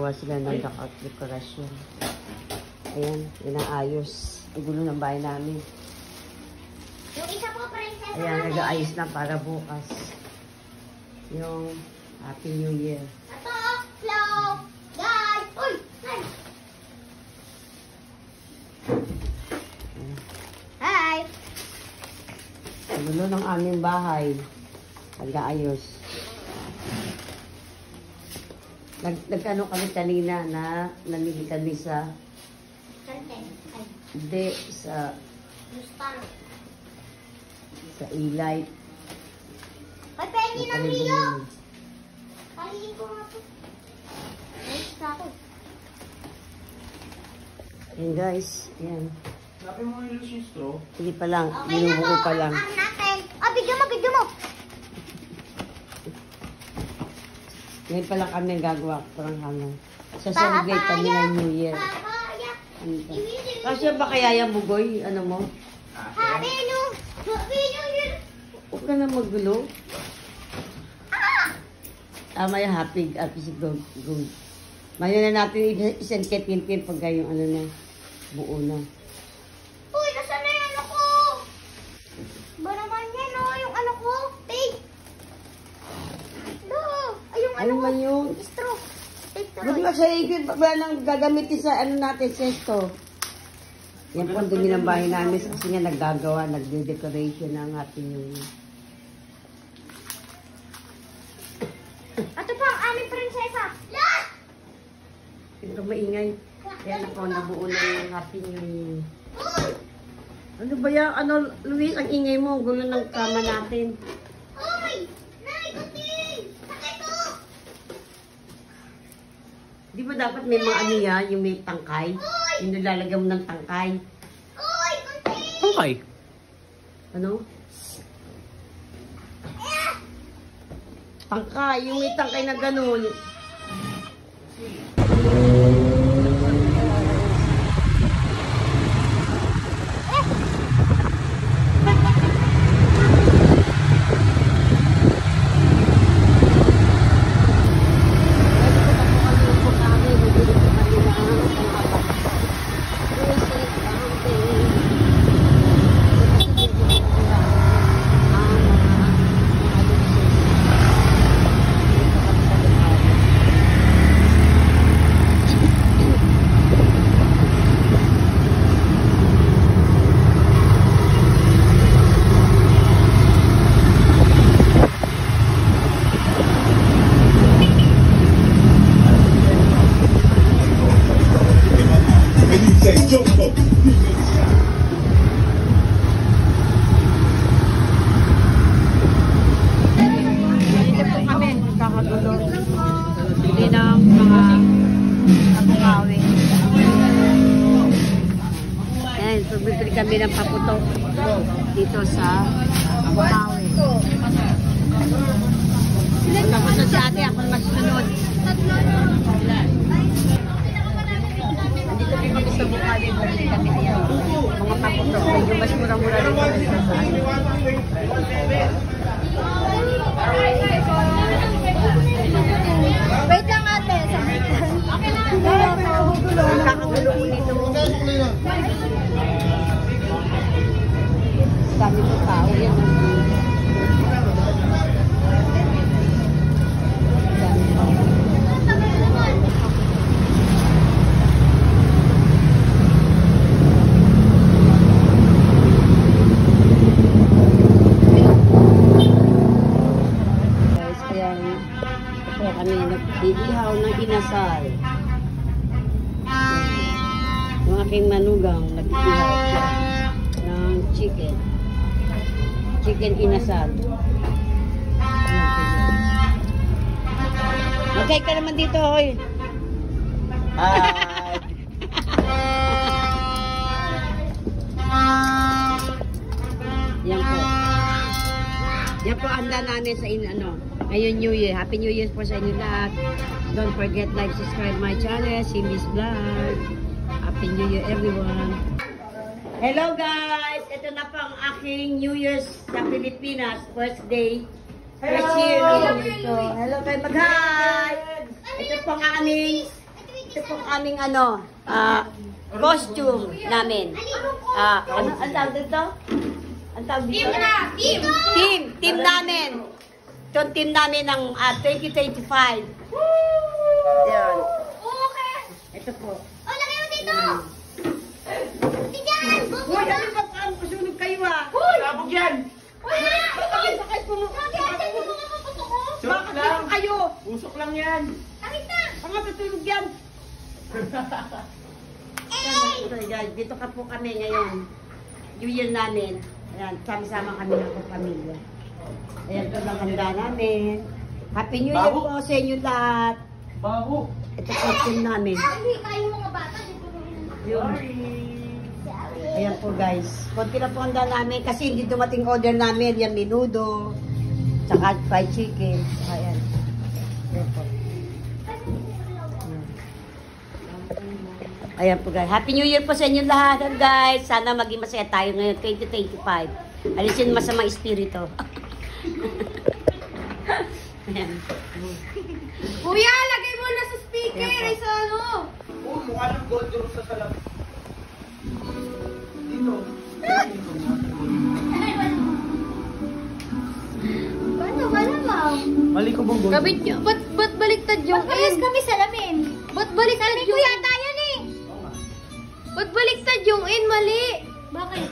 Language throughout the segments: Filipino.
gumagawa sila ng dekorasyon. Ayan, inaayos. Ang gulo ng bahay namin. Yung isa po, princess. Ayan, nag-aayos na para bukas. Yung Happy New Year. Ito, flow. Guys. Uy, guys. Hi. Ang gulo ng aming bahay. Nag-aayos. Nagkano kami kanina na namili kami sa Content. Ay, hindi sa Mustang. Ilay. Ay, pengi ng Rio. Palihin ko nga po. Ayos na ako. Ayan guys, ayan. Sabi mo yung loose yung straw? Sige pa lang, Okay na binubuo po. pa lang. Ang natin. Ah, video mo, video mo. Ngayon pa lang kami gagawa parang hanggang. Sa celebrate kami ng New Year. Papaya. Ano pa? Kasi ba kaya yung bugoy? Ano mo? Happy New Year. Huwag ka na magulo. Tama yung happy si Good. Mayo na natin isang ketin-tin pag yung ano na, buo na. Uy, nasaan na yung ano ko? Ba naman yan, oh, yung ano ko? Take. No, ay yung ano Ano man yun? Straw. Take the Huwag na siya ikot, wala nang gagamitin sa ano natin, sesto. Yan po ang dumi ng bahay namin kasi nga naggagawa, nagde-decoration ng Happy New Year. Ito pa ang aming prinsesa. Lahat! Ito maingay. Yan po, nabuo na yung Happy New Year. Ano ba yan? Ano, Luis, ang ingay mo. Gulo ng kama natin. Uy! Naikutin! Sakay ko! Di ba dapat may mga ano yan, yung may tangkay? Yung nilalagyan mo ng tangkay. Uy! Kunti! Okay. Ano? Tangkay, yung may tangkay na ganun. Bibili kami ng paputok dito sa Bukawi. Paputok si ate, ako masunod. Dito kami sa Bukawi, bibili kami ayan. Mga paputok. Medyo mas mura-mura rin kami sa saan. Wait lang ate. Okay lang. Kakagulo ko dito. Dami ng tao yan. Guys, kaya kami nag-iihaw ng inasal. Yung aking manugang nag-iihaw siya ng chicken. Chicken inasal. Okay ka naman dito, hoy. Hi! Yan po. Yan po handa namin sa ano. Ngayon New Year. Happy New Year po sa inyo lahat. Don't forget like, subscribe my channel, Simmy's Vlog. Happy New Year everyone. Hello guys! Ito na po ang aking New Year's sa Pilipinas. First day. First year. Hello kayo mag-hi! Ito po ang aming ito po aming costume namin. Ang tawag dito? Ang tawag dito? Team namin. Ito ang team namin ng 2025. Yan. Okay. Ito po. Oh, lagay mo dito. Hindi dyan. Uy, ano ba? Paano kasunog kayo Sabog yan! Bakit po? Joke Bakit lang! dito kayo? Usok lang yan! Takit na. Ang matutulog yan. Ito, guys, dito ka po kami ngayon. New Year namin. Ayan, sama-sama kami ng pamilya. Ayan, ito lang handa namin. Happy New Year Bago. po sa inyo lahat. Baho! Ito po team namin. Hindi kayo mga bata. Yun. Ayan po guys. Konti na po handa namin kasi hindi dumating order namin. Yan, menudo. Tsaka fried chicken. Ayan. Ayan po. Ayan po guys. Happy New Year po sa inyo lahat guys. Sana maging masaya tayo ngayon 2025. Alisin masamang espiritu. Ayan. Kuya, lagay mo na sa speaker. Ayan po. Ay, sa ano? Oh, mukha ng gold rose sa salap. Dito. Paano ba naman? Mali ko bang gold? Kabit nyo, ba't baliktad yung Magpalas kami salamin. Ba't baliktad Sabi ko yung yata yan eh. Ba't baliktad yung in? Mali! Bakit?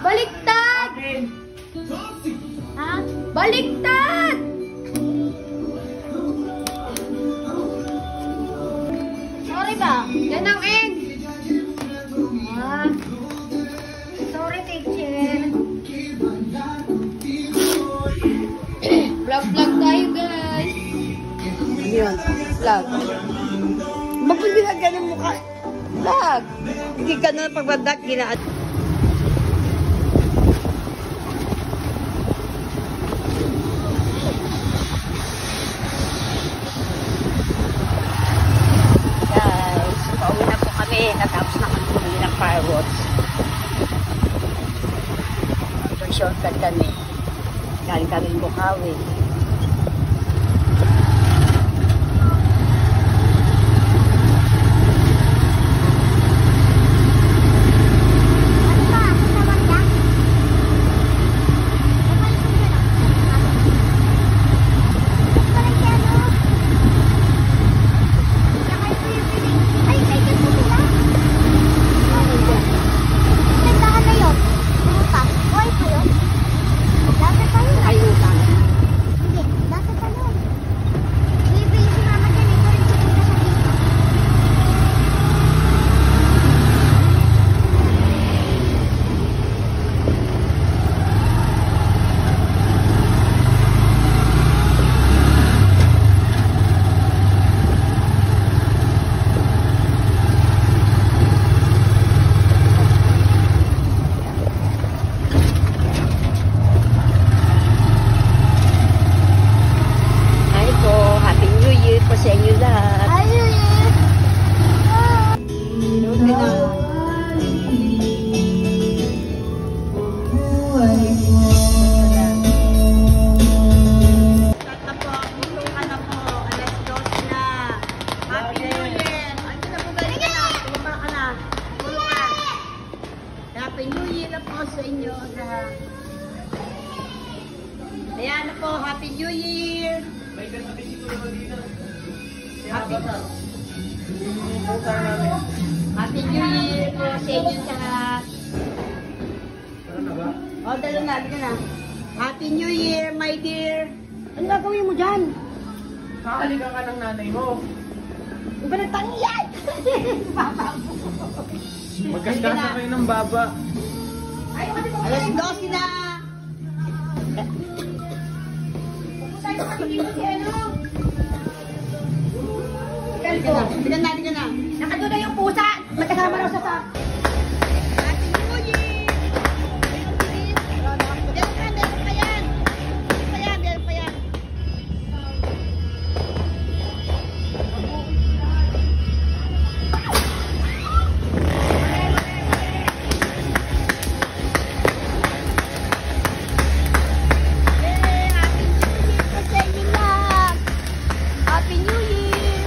Baliktad! Akin! Ha? Baliktad! Sorry ba? Yan ang in! Ah. Sorry, teacher. Vlog tayo guys! Ano yun? Vlog. Bakit hindi na ganun mukha? Vlog. Hindi ganun pag-vlog. Ginaan. Guys, pauwi na po kami. Natapos na kami ng fireworks. Shortcut kami. Galing kami Bukawi. Ano ba? Kasama ka? Ay, kailan po sila? Nagdahan na yun. Bukas. Buhay pa yun. Dati pa yun. Ay, utang. Hindi, dati pa yun. Bibili si mama dyan. Ito rin pupunta sa dito. Ay po, Happy New Year po sa inyo lahat. Ayun eh. Inuwi na. Start na po, tulungan na po. Alas 12 na. Happy New Year. Ano na po galing ka na? Tumaba ka na. Tulungan. Happy New Year na po sa inyo lahat. Ayan na po, Happy New Year. May katabi siguro dito. Happy, Puta namin. Happy New Year po sa inyo lahat. Tara na ba? O, dalo na, dito na. Happy New Year, my dear. Ano gagawin mo dyan? Kakalikan ka ng nanay mo. Iba na tangyay! Magkaskasa kayo ng baba. Alas 12 na! Dito na, dito na, dito na. Nakadula yung pusa. Magkasama raw sa Happy New Year! Meron pa yan. Meron pa yan. Happy New Year!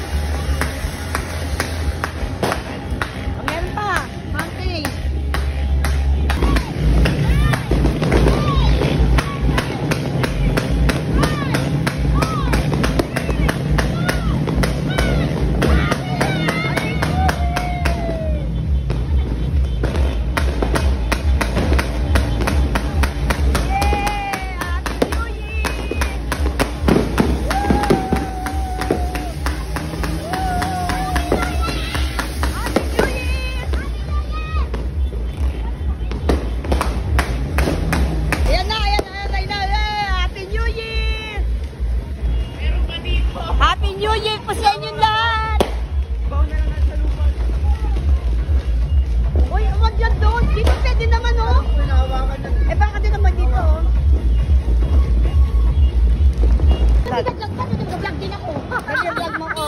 Eh, baka din naman dito, oh. Nag-vlog din ako. Nag-vlog mo ko.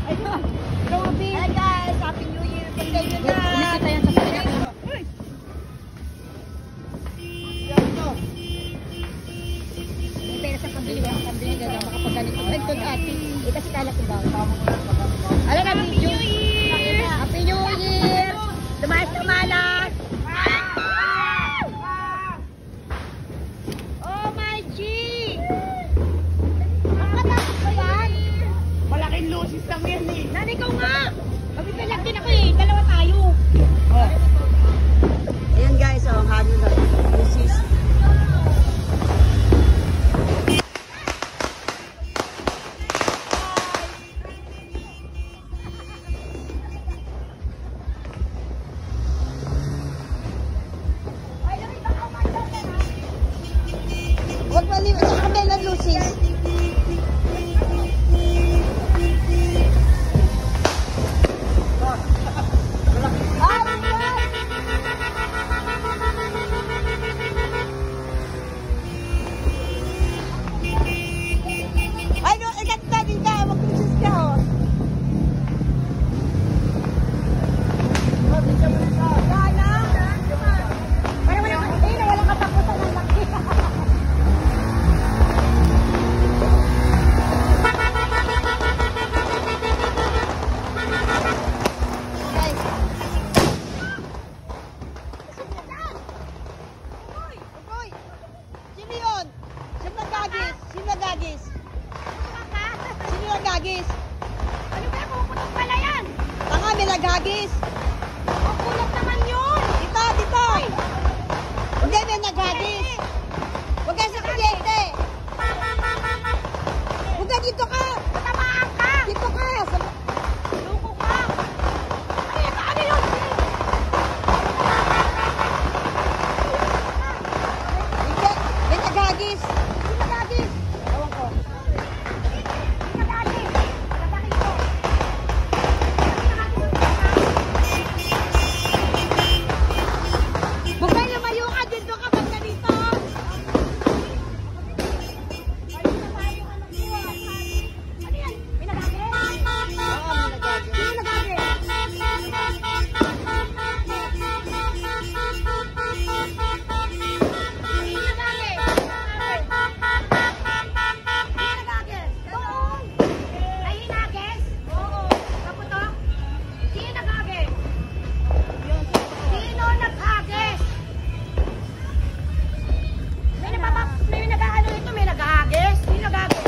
Ayun. Grabe. Hi guys, Happy New Year. Pagkain nyo na. Nakita yan sa pagkain. May pera sa pambili. Walang pambili. Gagang makapagganito. Ay, kung ate. Kasi kala ko ba? Alam na, Happy New Year! Happy New Year! Tumalas! Oh my G! Makatapos ba yan? Malaking lusis lang yan eh. Nanay ko nga! Magpipilag din ako eh. Dalawa tayo. Oh. Ayan guys, oh, hano na. Lusis. Huwag maliw. Sa kabel ng lusis. Ay, no, ikat ka din ka. Mag-lusis ka, oh. Sana. Para walang katapusan ng laki. Uy! Sino yun? Sino nagagis? Sino nagagis? Sino nagagis? Ano ba? Puputok pala yan. Tanga, may naghagis. Ang kulot naman yun. Dito, dito. Hindi, may naghagis. Huwag ka sa kuryente. Huwag ka, dito ka. Tamaan ka. Dito ka. Luko ka. Ay, ano yun? Hindi, may naghagis. Sino naghagis? Ewan ko. Pinagagi. Pagkatakin ko. Huwag ka lumayo ka. Dito ka. Ba't ka dito? Ano yan? Pinagagi? Oo, may naghagis. Sino nagagi? Sino nagagi? Doon. Ay, hinagis? Oo. Kaputok? Sino nagagi? Sino nagagis? May nag-ano ito, may nag-agis? Sino nagagis?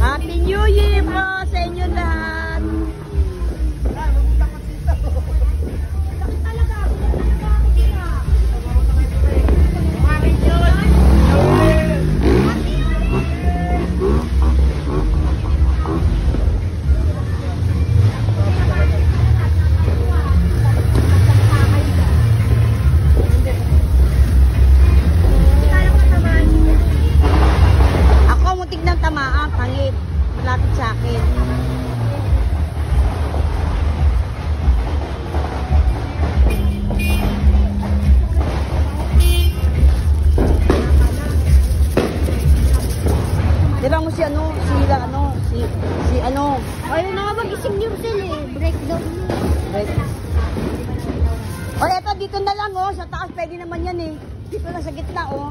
Happy New Year po sa inyo lahat. Ako muntik ng tamaan, pangit. Lapit sa akin. Diba mo si ano, Ayun na nga mag-ising yung sila eh. Breakdown na. right? O eto, dito na lang oh, sa taas pwede naman yan eh. Dito na sa gitna oh.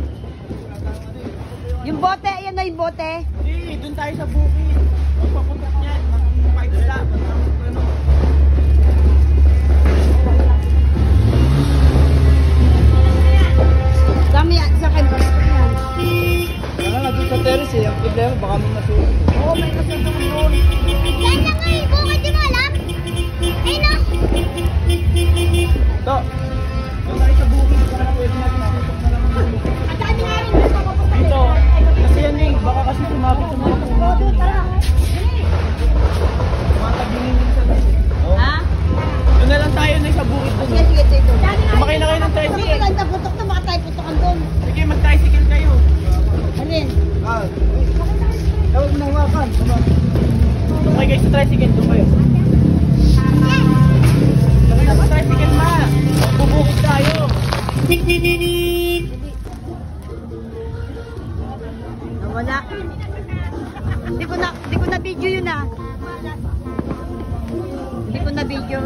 Yung bote, ayan na yung bote. Eh, doon tayo sa bukid. Magpaputok niyan. Makikita. Ano? Dami yan, sa akin. Yan. Wala na doon sa terrace eh. Ang problema baka may masuot. Oo, may nasusunod doon. Yan na nga eh. Bukod di mo alam. Ay no. To. Doon tayo sa bukid. Baka na pwede natin masuot na lang ng bukid. Ang dami nga rin yung papapunta Dito. Kasi yan eh. Baka kasi sumabit sa mga puno. Matabingin din sa nasa. Oh. Ha? Doon na lang tayo na sa bukid doon. Sige, sige, sige. Sumakay na kayo ng Sige, tricycle. ganda putok na, baka tayo putokan doon. Sige, mag-tricycle kayo. Alin? Tawag mo nga kan. Okay guys, Tricycle doon kayo. Tricycle ma! Bubukid tayo! Nawala. Hindi ko na video yun ah. Hindi ko na video.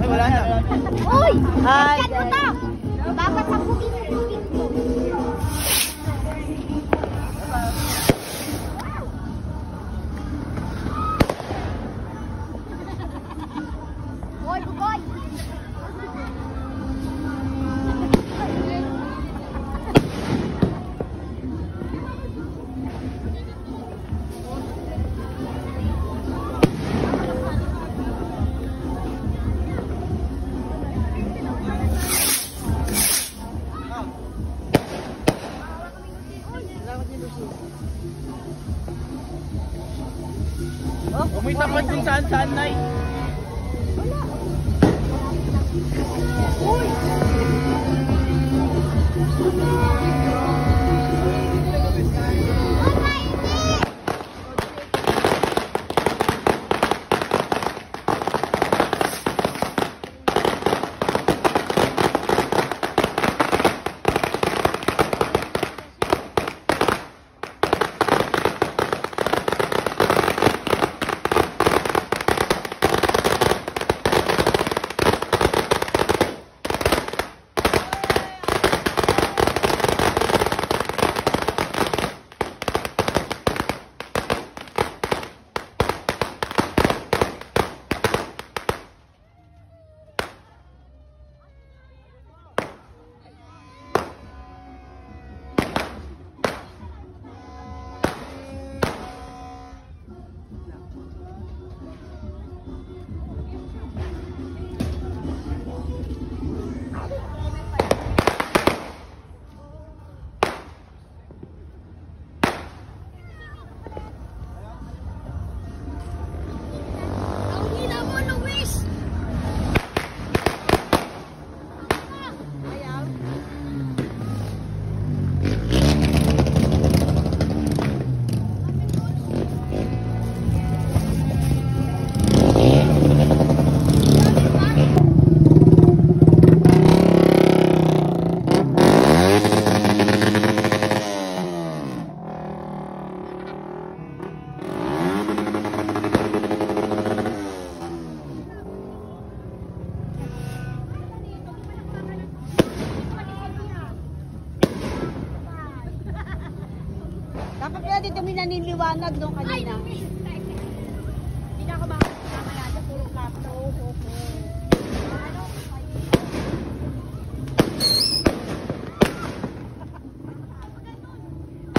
Ay, wala na. Uy! Hi, Chat mo to! Dapat sa bukid mo. Boy, boy! May tapat kung saan-saan, Nay. Dapat kaya dito may naniliwanag nung kanina. Hindi na ako makakaya. Puro laptop.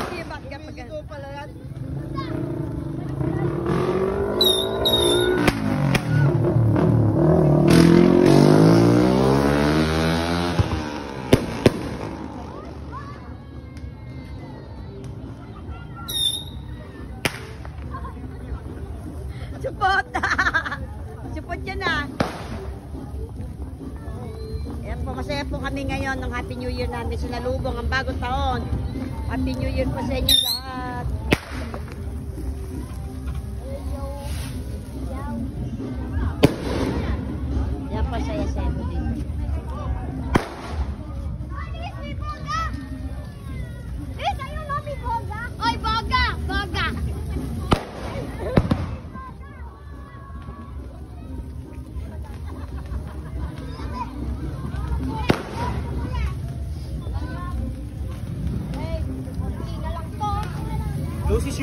Sige, bakit ka pag pala yan? Support! Support yan ah! Ayan po, masaya po kami ngayon ng Happy New Year namin. Sinalubong ang bagong taon. Happy New Year po sa inyo lahat.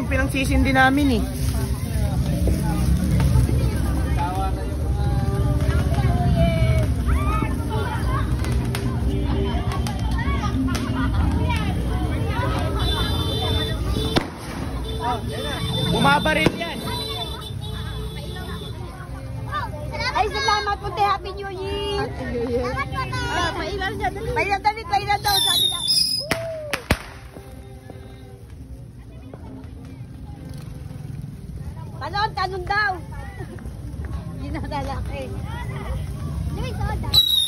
yung pinangsisindi namin eh. Bumaba rin yan. Ay, salamat po, te. Happy New Year. Happy New Year. Ah, pailan niya. Pailan daw. Sabi lang. Tanong daw. Hindi na lalaki. Soda.